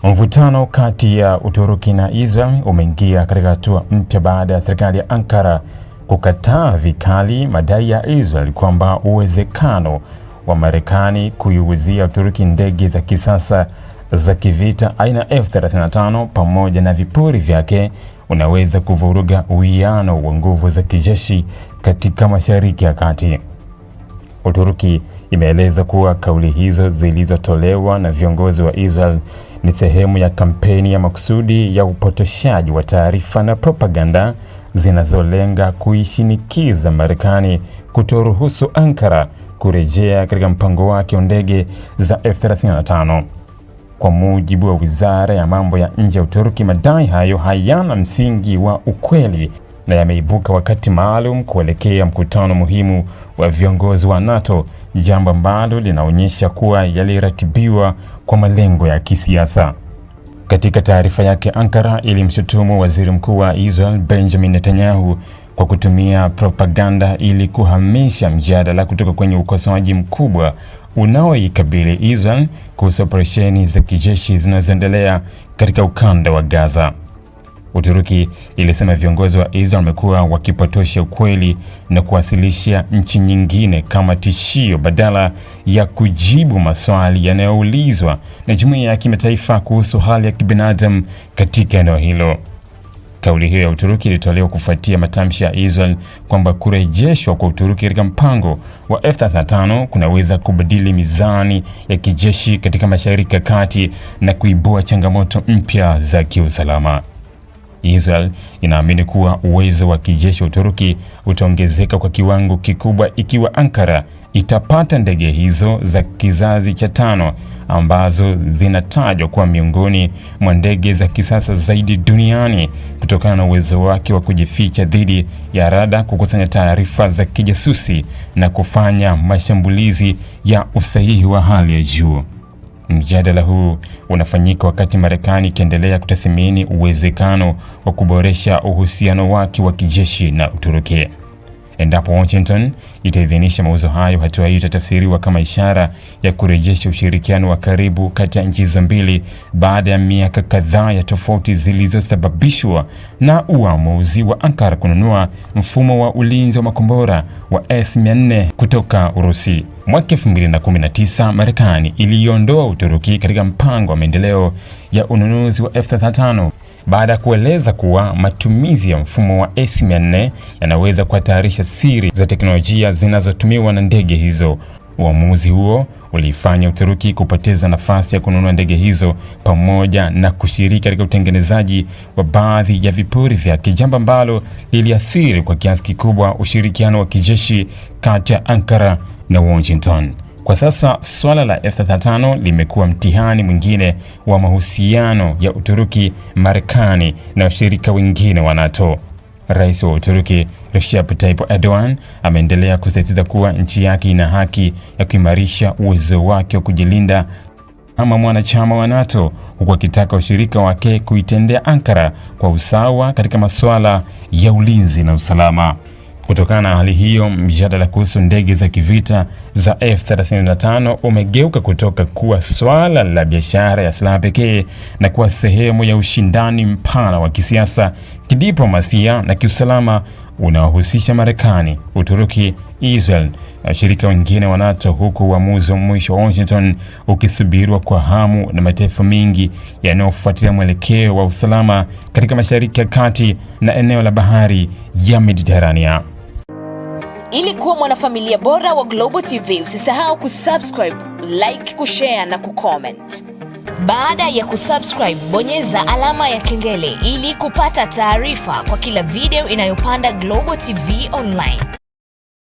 Mvutano kati ya Uturuki na Israel umeingia katika hatua mpya baada ya serikali ya Ankara kukataa vikali madai ya Israel kwamba uwezekano wa Marekani kuiuzia Uturuki ndege za kisasa za kivita aina F-35 pamoja na vipuri vyake unaweza kuvuruga uwiano wa nguvu za kijeshi katika Mashariki ya Kati. Uturuki imeeleza kuwa kauli hizo zilizotolewa na viongozi wa Israel ni sehemu ya kampeni ya makusudi ya upotoshaji wa taarifa na propaganda zinazolenga kuishinikiza Marekani kutoruhusu Ankara kurejea katika mpango wake wa ndege za F-35. Kwa mujibu wa Wizara ya Mambo ya Nje ya Uturuki, madai hayo hayana msingi wa ukweli na yameibuka wakati maalum kuelekea mkutano muhimu wa viongozi wa NATO, jambo ambalo linaonyesha kuwa yaliratibiwa kwa malengo ya kisiasa. Katika taarifa yake, Ankara ilimshutumu Waziri Mkuu wa Israel Benjamin Netanyahu kwa kutumia propaganda ili kuhamisha mjadala kutoka kwenye ukosoaji mkubwa unaoikabili Israel kuhusu operesheni za kijeshi zinazoendelea katika ukanda wa Gaza. Uturuki ilisema viongozi wa Israel wamekuwa wakipotosha ukweli na kuwasilisha nchi nyingine kama tishio badala ya kujibu maswali yanayoulizwa na jumuiya ya kimataifa kuhusu hali ya kibinadamu katika eneo hilo. Kauli hiyo ya Uturuki ilitolewa kufuatia matamshi ya Israel kwamba kurejeshwa kwa Uturuki katika mpango wa F-35 kunaweza kubadili mizani ya kijeshi katika Mashariki ya Kati na kuibua changamoto mpya za kiusalama. Israel inaamini kuwa uwezo wa kijeshi wa Uturuki utaongezeka kwa kiwango kikubwa ikiwa Ankara itapata ndege hizo za kizazi cha 5 ambazo zinatajwa kuwa miongoni mwa ndege za kisasa zaidi duniani kutokana na uwezo wake wa kujificha dhidi ya rada, kukusanya taarifa za kijasusi na kufanya mashambulizi ya usahihi wa hali ya juu. Mjadala huu unafanyika wakati Marekani ikiendelea kutathmini uwezekano wa kuboresha uhusiano wake wa kijeshi na Uturuki. Endapo Washington itaidhinisha mauzo hayo, hatua hiyo itatafsiriwa kama ishara ya kurejesha ushirikiano wa karibu kati ya nchi hizo mbili baada ya miaka kadhaa ya tofauti zilizosababishwa na uamuzi wa Ankara kununua mfumo wa ulinzi wa makombora wa S-400 kutoka Urusi. Mwaka 2019, Marekani iliondoa Uturuki katika mpango wa maendeleo ya ununuzi wa F-35 baada ya kueleza kuwa matumizi ya mfumo wa S-400 yanaweza kuhatarisha siri za teknolojia zinazotumiwa na ndege hizo. Uamuzi huo ulifanya Uturuki kupoteza nafasi ya kununua ndege hizo pamoja na kushiriki katika utengenezaji wa baadhi ya vipuri vyake, jambo ambalo liliathiri kwa kiasi kikubwa ushirikiano wa kijeshi kati ya Ankara na Washington. Kwa sasa swala la F-35 limekuwa mtihani mwingine wa mahusiano ya Uturuki, Marekani na washirika wengine wa NATO. Rais wa Uturuki Recep Tayyip Erdogan ameendelea kusisitiza kuwa nchi yake ina haki ya kuimarisha uwezo wake wa kujilinda kama mwanachama wa NATO, huku akitaka washirika wake kuitendea Ankara kwa usawa katika masuala ya ulinzi na usalama. Kutokana na hali hiyo, mjadala kuhusu ndege za kivita za F-35 umegeuka kutoka kuwa swala la biashara ya silaha pekee na kuwa sehemu ya ushindani mpana wa kisiasa, kidiplomasia na kiusalama unaohusisha Marekani, Uturuki, Israel na washirika wengine wa NATO, huku uamuzi wa mwisho wa Washington ukisubiriwa kwa hamu na mataifa mengi yanayofuatilia mwelekeo wa usalama katika Mashariki ya Kati na eneo la bahari ya Mediterania. Ili kuwa mwanafamilia bora wa Global TV, usisahau kusubscribe, like, kushare na kucomment. Baada ya kusubscribe, bonyeza alama ya kengele ili kupata taarifa kwa kila video inayopanda Global TV Online.